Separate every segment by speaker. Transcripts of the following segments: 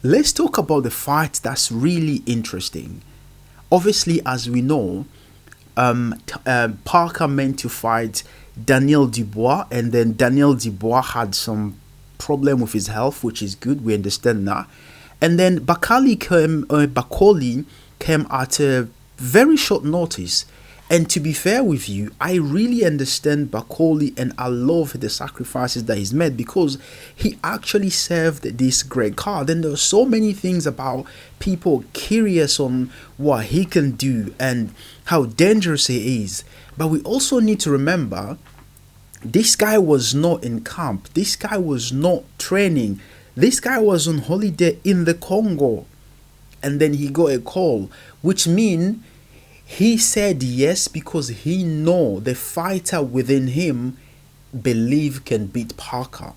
Speaker 1: let's talk about the fight that's really interesting. Obviously, as we know, Parker meant to fight Daniel Dubois, and then Daniel Dubois had some problem with his health, which is good. We understand that. And then Bakole came at a very short notice. And to be fair with you, I really understand Bakole and I love the sacrifices that he's made because he actually served this great card. And there are so many things about people curious on what he can do and how dangerous he is. But we also need to remember this guy was not in camp. This guy was not training. This guy was on holiday in the Congo. And then he got a call, which means he said yes because he know the fighter within him believe can beat Parker.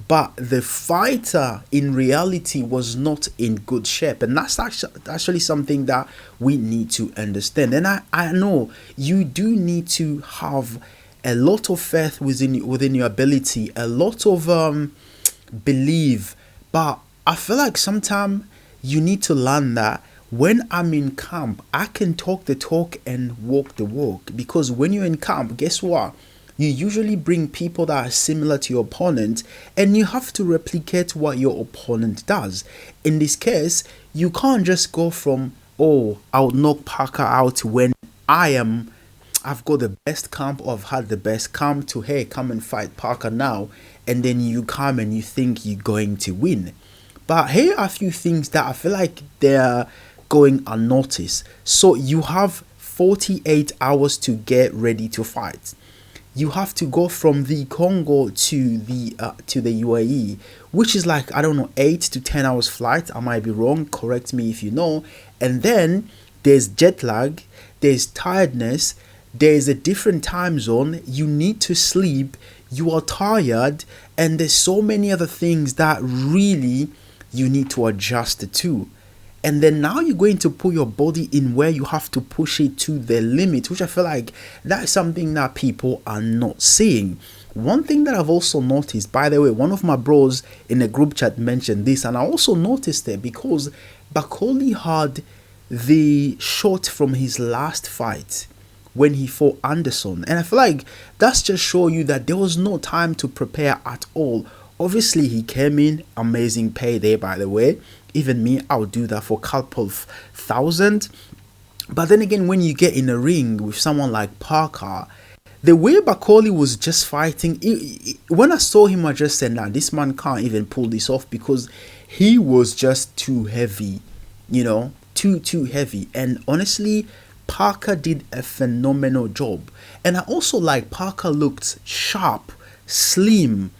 Speaker 1: But the fighter in reality was not in good shape. And that's actually something that we need to understand. And I know you do need to have a lot of faith within your ability, a lot of belief. But I feel like sometimes you need to learn that when I'm in camp, I can talk the talk and walk the walk. Because when you're in camp, guess what? You usually bring people that are similar to your opponent and you have to replicate what your opponent does. In this case, you can't just go from, oh, I'll knock Parker out when I've got the best camp or I've had the best camp to, hey, come and fight Parker now. And then you come and you think you're going to win. But here are a few things that I feel like they're going unnoticed. So you have 48 hours to get ready to fight. You have to go from the Congo to the UAE, which is like, I don't know, 8 to 10 hours flight. I might be wrong. Correct me if you know. And then there's jet lag, there's tiredness, there's a different time zone. You need to sleep. You are tired, and there's so many other things that really you need to adjust to. And then now you're going to put your body in where you have to push it to the limit, which I feel like that's something that people are not seeing. One thing that I've also noticed, by the way, one of my bros in a group chat mentioned this, and I also noticed it because Bakole had the shot from his last fight when he fought Anderson. And I feel like that's just show you that there was no time to prepare at all. Obviously, he came in, amazing payday, by the way. Even me, I would do that for a couple of thousand. But then again, when you get in a ring with someone like Parker, the way Bakole was just fighting, when I saw him, I just said, nah, this man can't even pull this off because he was just too heavy, too heavy. And honestly, Parker did a phenomenal job. And I also like Parker looked sharp, slim,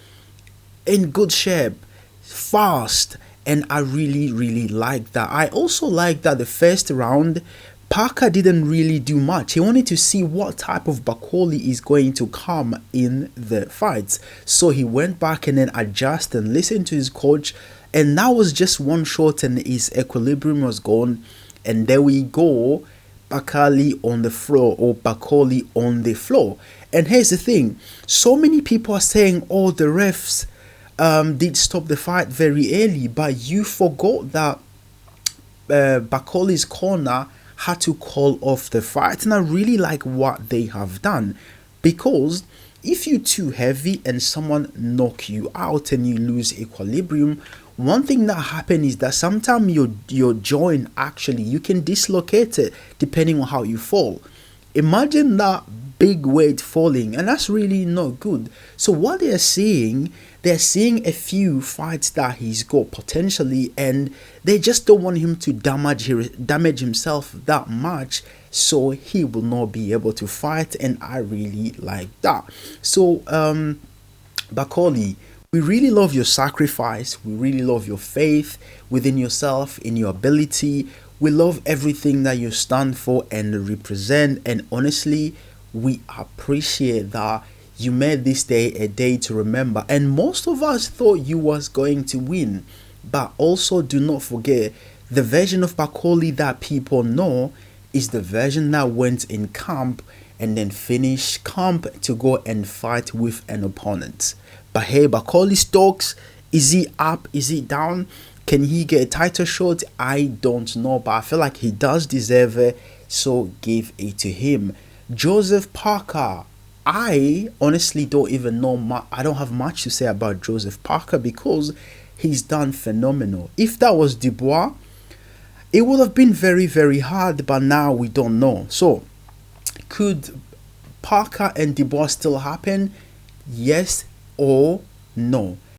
Speaker 1: in good shape, fast. And I really, really like that. I also like that the first round, Parker didn't really do much. He wanted to see what type of Bakole is going to come in the fights. So he went back and then adjusted and listened to his coach. And that was just one shot and his equilibrium was gone. And there we go, Bakole on the floor or Bakole on the floor. And here's the thing. So many people are saying, oh, the refs did stop the fight very early, but you forgot that Bakole's corner had to call off the fight. And I really like what they have done, because if you're too heavy and someone knock you out and you lose equilibrium, one thing that happens is that sometimes your joint, actually you can dislocate it depending on how you fall. Imagine that big weight falling, and that's really not good. So what they're seeing a few fights that he's got potentially, and they just don't want him to damage himself that much, so he will not be able to fight. And I really like that. So Bakole, we really love your sacrifice. We really love your faith within yourself, in your ability. We love everything that you stand for and represent. And honestly, we appreciate that you made this day a day to remember. And most of us thought you was going to win. But also do not forget, the version of Bakole that people know is the version that went in camp and then finished camp to go and fight with an opponent. But hey, Bakole stocks, is he up? Is he down? Can he get a title shot? I don't know, but I feel like he does deserve it, so give it to him. Joseph Parker. I honestly don't even know. I don't have much to say about Joseph Parker because he's done phenomenal. If that was Dubois, it would have been very, very hard, but now we don't know. So, could Parker and Dubois still happen? Yes or no?